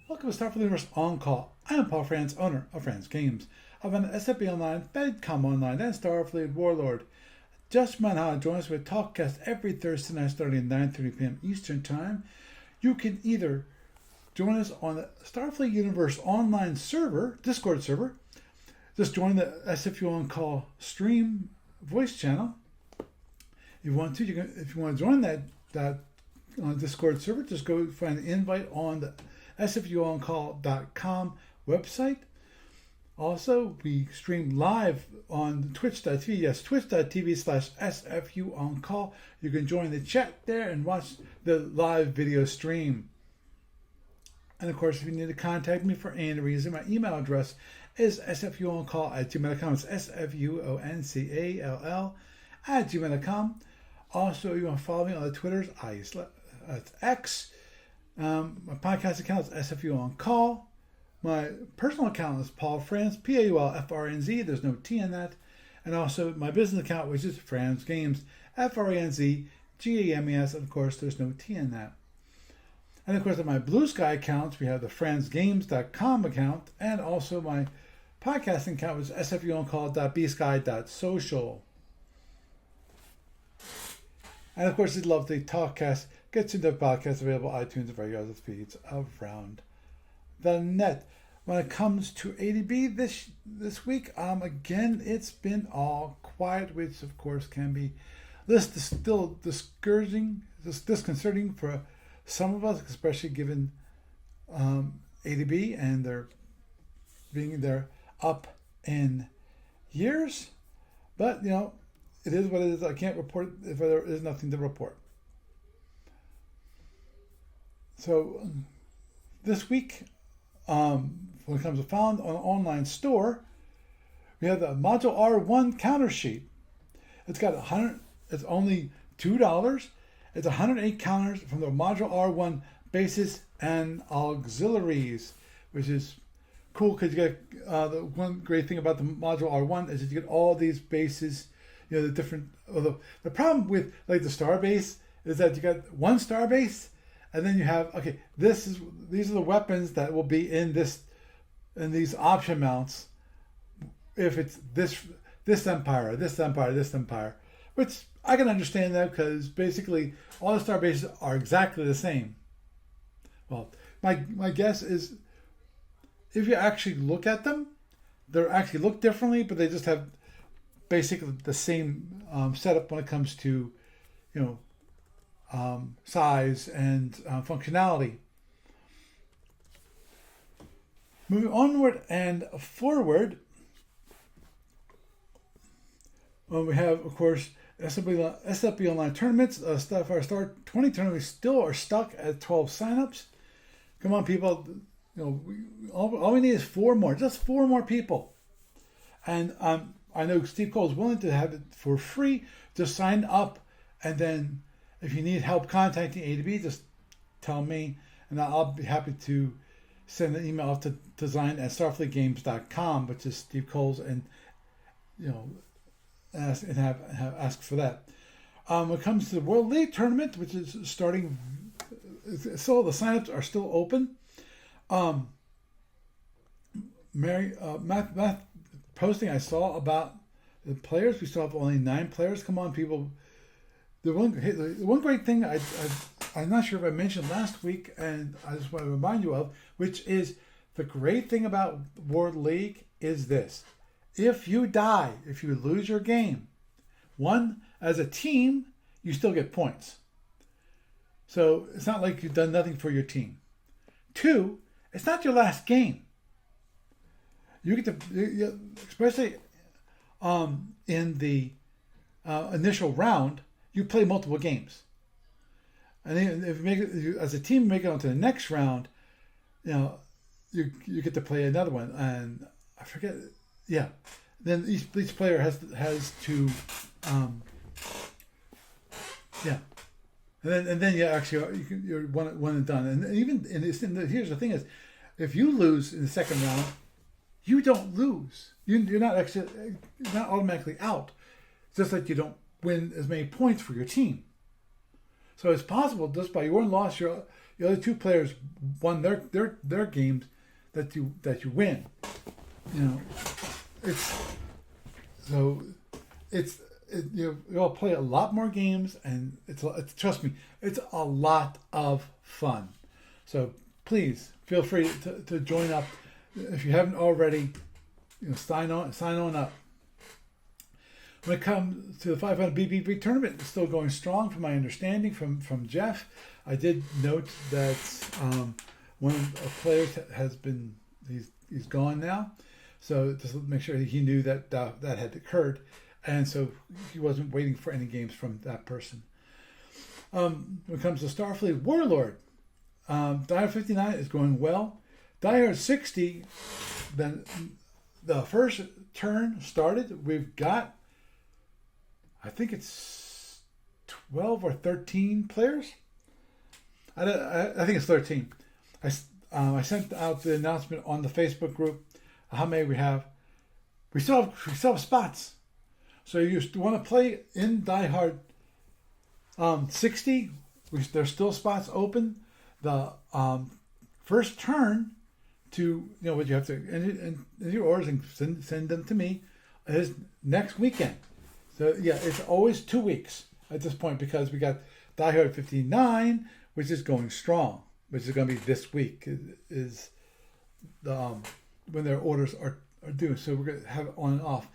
Welcome to Starfleet Universe On Call. I am Paul Franz, owner of Franz Games. I'm an SFU Online, FedCom Online, and Starfleet Warlord. Just remember how to join us with TalkCast every Thursday night starting at 9:30 p.m. Eastern Time. You can either join us on the Starfleet Universe Online server, Discord server. Just join the SFU On Call stream voice channel. If you want to, if you want to join that Discord server, just go find the invite on the SFUOnCall.com website. Also, we stream live on twitch.tv. Yes, twitch.tv/SFUOnCall. You can join the chat there and watch the live video stream. And of course, if you need to contact me for any reason, my email address is sfuoncall@gmail.com. It's SFUONCALL@gmail.com. Also, you want to follow me on the Twitters. It's X. My podcast account is SFU On Call. My personal account is Paul Franz, PAULFRNZ. There's no T in that. And also my business account, which is Franz Games, FRANZGAMES. Of course, there's no T in that. And of course, on my Blue Sky accounts, we have the FranzGames.com account, and also my podcasting account was SFUOnCall.bsky.social. And of course, you'd love the TalkCast. Gets into podcasts available on iTunes and various other feeds around the net. When it comes to ADB this week, again, it's been all quiet, which of course can be still disconcerting for some of us, especially given ADB and they're up in years. But it is what it is. I can't report if there is nothing to report. So this week, when it comes to found on an online store, we have the Module R1 counter sheet. It's got it's only $2. It's 108 counters from the Module R1 bases and auxiliaries, which is cool because you get the one great thing about the Module R1 is that you get all these bases. The different. The problem with like the star base is that you got one star base. And then you have, these are the weapons that will be in these option mounts if it's this empire, this empire, this empire, which I can understand that because basically all the star bases are exactly the same. Well, my guess is if you actually look at them, they actually look differently, but they just have basically the same setup when it comes to, size and functionality. Moving onward and forward, we have, of course, SFB Online tournaments. Our Star 20 tournaments still are stuck at 12 signups. Come on, people. All we need is just four more people. And I know Steve Cole is willing to have it for free. Just sign up, and then if you need help contacting ADB, just tell me, and I'll be happy to send an email off to design@starfleetgames.com, which is Steve Cole's, and ask for that. When it comes to the World League tournament, which is starting, so the signups are still open. Matt posting I saw about the players. We still have only 9 players. Come on, people. The one great thing I'm not sure if I mentioned last week, and I just want to remind you of, which is the great thing about World League is this. If you die, if you lose your game, one, as a team, you still get points. So it's not like you've done nothing for your team. 2, it's not your last game. You get to, especially in the initial round, you play multiple games, and then if you make it as a team, make it onto the next round, you get to play another one, and I forget. Yeah, then each player has to, and then you're one and done. And here's the thing is, if you lose in the second round, you don't lose. You're not automatically out. It's just that you don't win as many points for your team. So it's possible just by your loss, the other two players won their games that you win. You know, you'll play a lot more games, and it's trust me, it's a lot of fun. So please feel free to join up if you haven't already. Sign on up. When it comes to the 500 BBB tournament, it's still going strong, from my understanding from Jeff. I did note that one of the players he's gone now, so just make sure he knew that had occurred, and so he wasn't waiting for any games from that person. When it comes to Starfleet Warlord, Die 59 is going well. Die Hard 60, then the first turn started. We've got, I think it's 12 or 13 players. I think it's 13. I sent out the announcement on the Facebook group how many we have. We still have spots. So you want to play in Die Hard 60? There's still spots open. The first turn to what you have to enter your orders and send them to me is next weekend. So yeah, it's always 2 weeks at this point, because we got Die Hard 59, which is going strong, which is going to be this week is the when their orders are due. So we're going to have it on and off.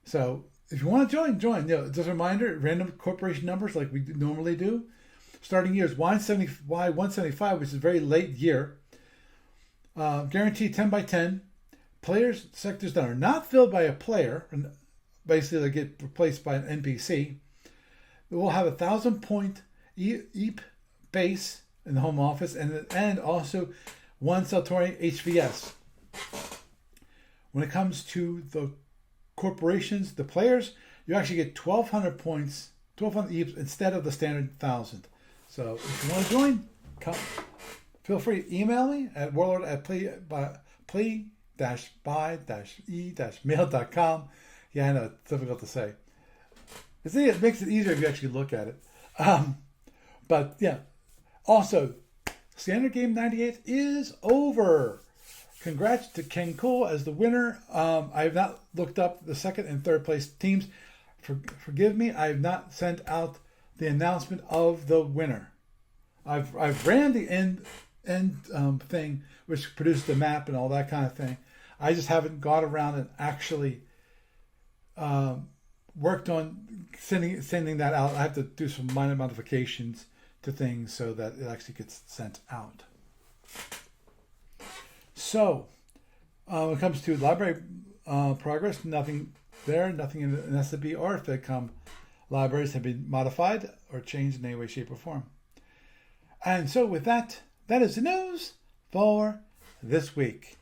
So if you want to join. Just a reminder, random corporation numbers like we normally do. Starting year is Y175, which is a very late year. Guaranteed 10 by 10. Players sectors that are not filled by a player, and basically they get replaced by an NPC. We'll have 1,000-point EAP base in the home office, and also 1 Saltorian HVS. When it comes to the corporations, the players, you actually get 1,200 points, 1,200 EAPs instead of the standard 1,000. So if you want to join, feel free to email me at warlord@play-by-e-mail.com. Yeah, I know, it's difficult to say. It makes it easier if you actually look at it. But yeah, also, Standard Game 98 is over. Congrats to Ken Cole as the winner. I have not looked up the second and third place teams. Forgive me, I have not sent out the announcement of the winner. I've ran the end thing, which produced the map and all that kind of thing. I just haven't got around and actually worked on sending that out. I have to do some minor modifications to things so that it actually gets sent out. So when it comes to library progress, nothing there, nothing in SFB or FedCom libraries have been modified or changed in any way, shape, or form. And so with that, that is the news for this week.